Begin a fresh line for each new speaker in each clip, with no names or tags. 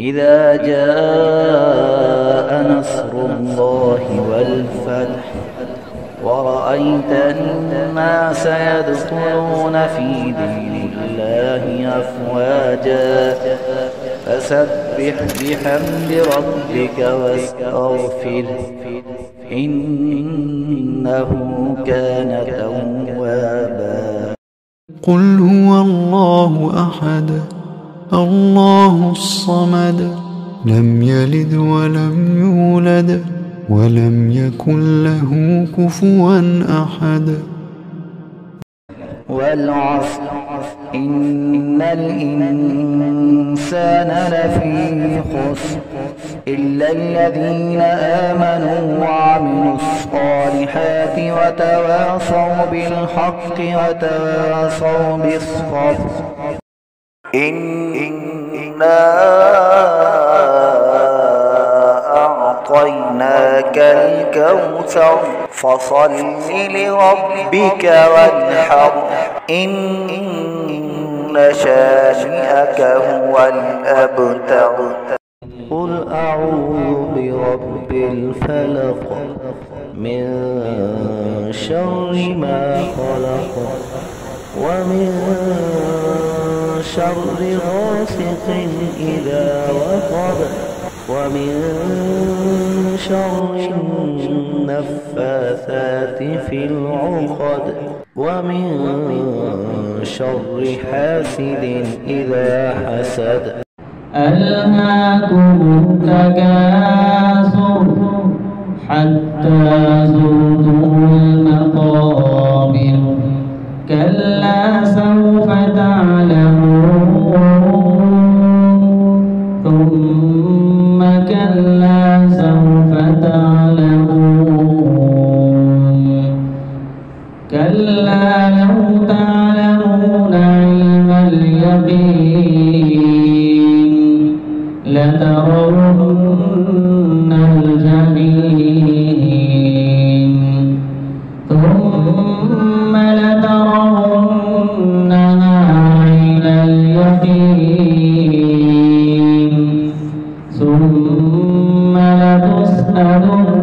إذا جاء نصر الله والفتح ورأيت الناس يدخلون في دين الله أفواجا فسبح بحمد ربك واستغفره إنه كان توابا.
قل هو الله أحد الله الصمد لم يلد ولم يولد ولم يكن له كفوا أحد.
والعصر إن الإنسان لفي خسر إلا الذين آمنوا وعملوا الصالحات وتواصوا بالحق وتواصوا بالصبر. إنا أعطيناك الكوثر فصل لربك وانحر إن شانئك هو الأبتر. قل أعوذ برب الفلق من شر ما خلق ومن شر غاسق إذا وقب ومن شر النفاثات في العقد ومن شر حاسد إذا حسد.
ألهاكم التكاثر حتى زرتم المقابر كلا سوف تعلمون ثم كلا سوف تعلمون كلا لو تعلمون علم اليقين لترون الجحيم ثم لترونها عين اليقين ثم لتسألن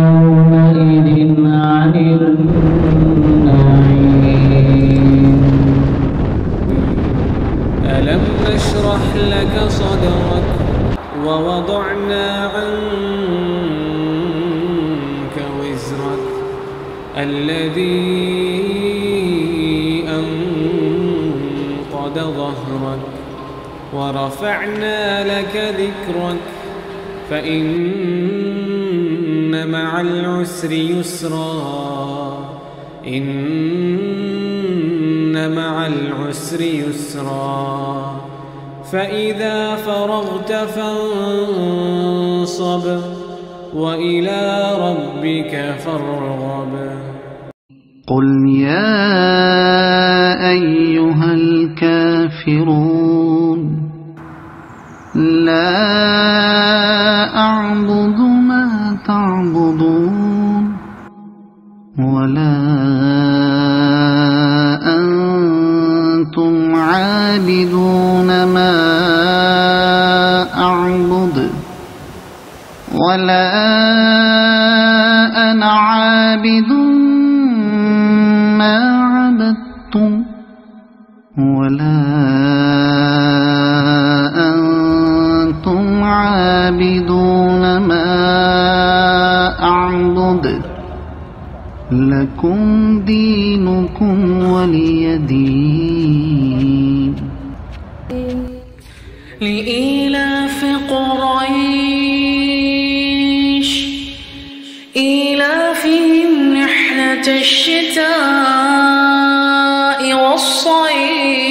يومئذ عن النعيم.
ألم نشرح لك صدرك ووضعنا عنك وزرك الذي أنقض ظهرك ورفعنا لك ذكرك فإن مع العسر يسرا إن مع العسر يسرا فإذا فرغت فانصب وإلى ربك فارغب.
قل يا أيها الكافرون لا أعبد ما تعبدون ولا أنتم عابدون ما أعبد ولا أنا عابد ما عبدتم ولا أنتم عابدون ما أعبد لكم دينكم ولي دين.
لإيلاف قريش إيلافهم رحلة الشتاء والصيف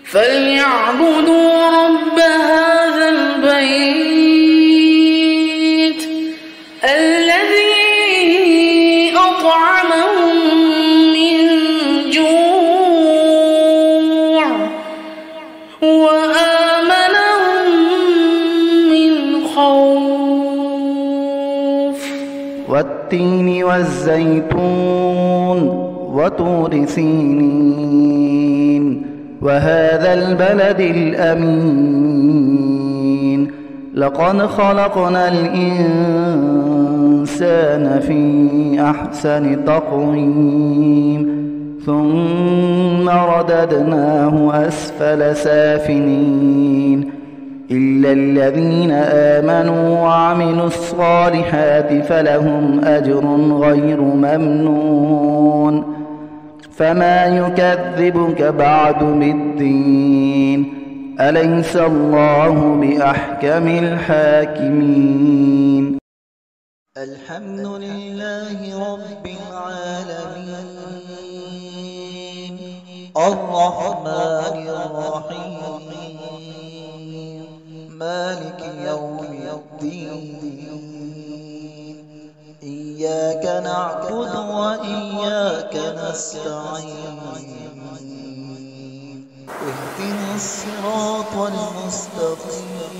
فليعبدوا رب هذا البيت الذي أطعمهم من جوع وآمنهم من خوف.
والتين والزيتون وطور سينين وهذا البلد الأمين لقد خلقنا الإنسان في أحسن تقويم ثم رددناه أسفل سافلين إلا الذين آمنوا وعملوا الصالحات فلهم أجر غير ممنون فما يكذبك بعد بالدين أليس الله بأحكم الحاكمين
الحمد لله رب العالمين الرحمن الرحيم مالك يوم الدين إياك نعبد وإياك نستعين اهدنا الصراط المستقيم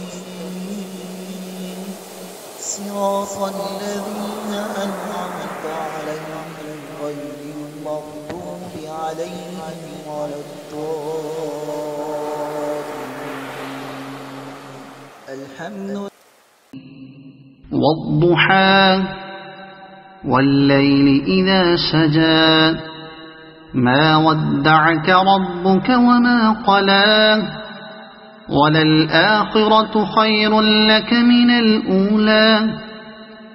صراط الذين أنعمت عليهم غير المغضوب عليهم ولا الضالين
والضحى والليل إذا سجى ما ودعك ربك وما قلى وللآخرة خير لك من الأولى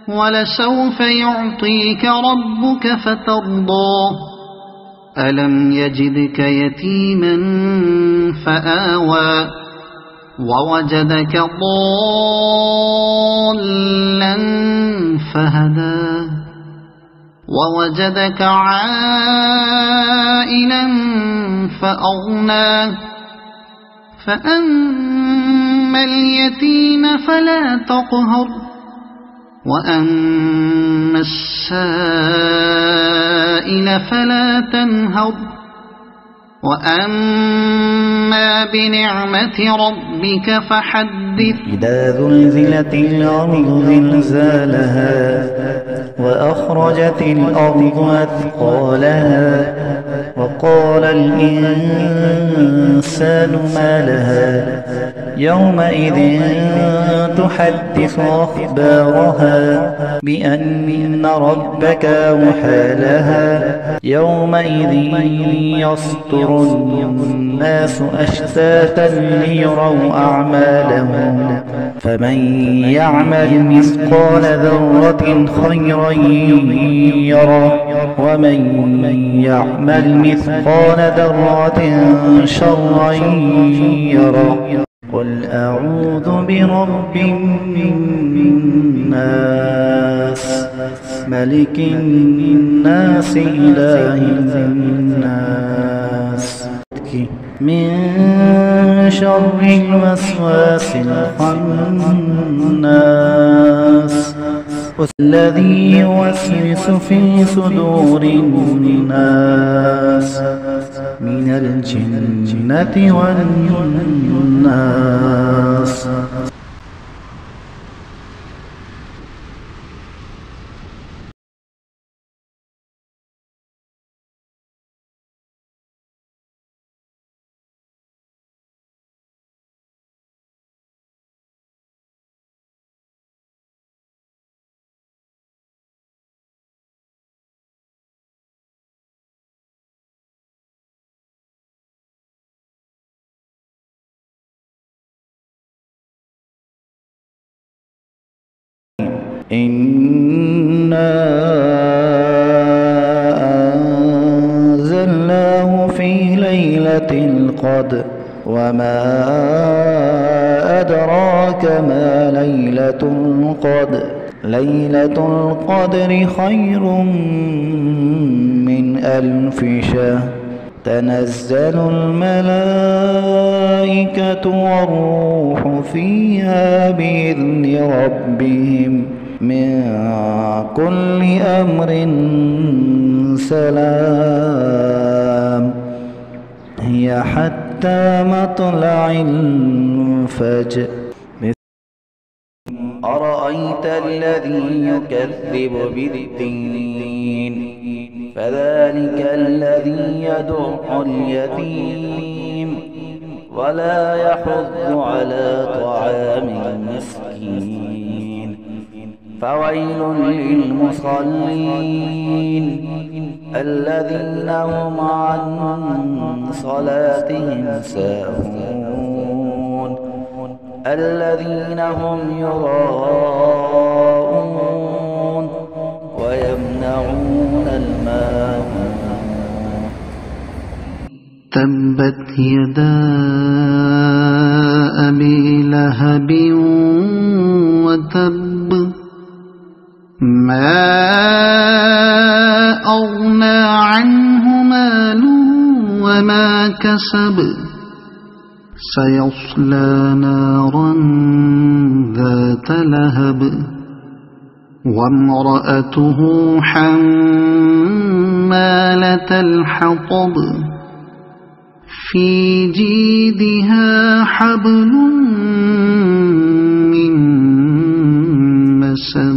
ولسوف يعطيك ربك فترضى ألم يجدك يتيما فآوى ووجدك ضالا فهدى ووجدك عائلا فأغنى فأما اليتيم فلا تقهر وأما السائل فلا تنهر وأما بنعمة ربك فحدث
إذا زلزلت الأرض زلزالها وأخرجت الأرض أثقالها وقال الإنسان ما لها يومئذ تحدث أخبارها بأن ربك أوحى لها يومئذ يصدر الناس أشتاتا ليروا أعمالهم فمن يعمل مثقال ذرة خيرا يره ومن يعمل مثقال ذرة شرا يره قل أعوذ برب الناس ملك الناس إله الناس من شر الوسواس الخناس الذي يوسوس في صدور الناس من الجنة والناس إنا أنزلناه في ليلة القدر وما أدراك ما ليلة القدر ليلة القدر خير من 1000 شهر تنزل الملائكة والروح فيها بإذن ربهم من كل أمر سلام هي حتى مطلع الفجر أرأيت الذي يكذب بالدين فذلك الذي يدع اليتيم ولا يحض على طعام المسكين فويل للمصلين الذين هم عن صلاتهم ساهون الذين هم يراءون ويمنعون الماعون
تبت يدا أبي لهب وتب ما أغنى عنه ماله وما كسب سيصلى نارا ذات لهب وامرأته حمالة الحطب في جيدها حبل من مسد